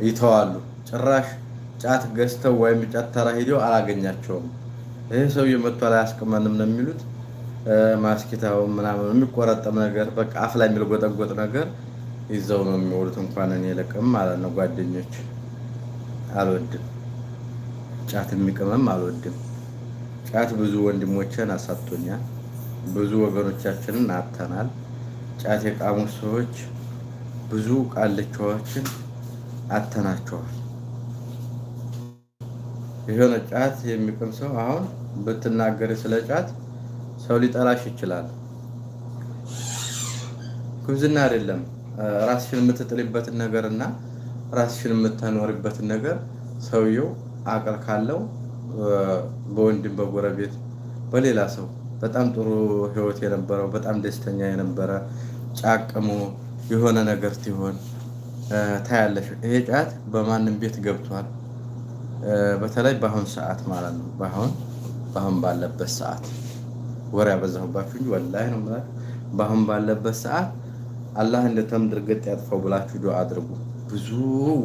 ይተዋሉ። ጭራሽ ጫት ገዝተው ወይም ጫት ተራ ሄደው አላገኛቸውም። ይሄ ሰውዬ መጥቷል አያስቅመንም ነው የሚሉት። ማስኪታው ምናምን የሚቆረጠም ነገር በቃ አፍ ላይ የሚልጎጠጎጥ ነገር ይዘው ነው የሚውሉት። እንኳን እኔ ልቅም ማለት ነው ጓደኞች አልወድም። ጫት የሚቅመም አልወድም። ጫት ብዙ ወንድሞችን አሳጥቶኛል። ብዙ ወገኖቻችንን አጥተናል። ጫት የቃሙ ሰዎች ብዙ ቃልቻዎችን አጥተናቸዋል። የሆነ ጫት የሚቅም ሰው አሁን ብትናገር ስለ ጫት ሰው ሊጠላሽ ይችላል። ጉብዝና አይደለም። ራስሽን የምትጥልበትን ነገር እና ራስሽን የምታኖርበትን ነገር ሰውየው አቅል ካለው በወንድም በጎረቤት በሌላ ሰው በጣም ጥሩ ህይወት የነበረው በጣም ደስተኛ የነበረ ጫቅሞ የሆነ ነገር ሲሆን ታያለሽ። ይሄ ጫት በማንም ቤት ገብቷል። በተለይ በአሁን ሰዓት ማለት ነው። በአሁን ባለበት ሰዓት ወሬ ያበዛሁባችሁ እንጂ ወላሂ ነው የምላችሁ። በአሁን ባለበት ሰዓት አላህ እንደ ተምድር ገጥ ያጥፋው ብላችሁ ዱአ አድርጉ። ብዙ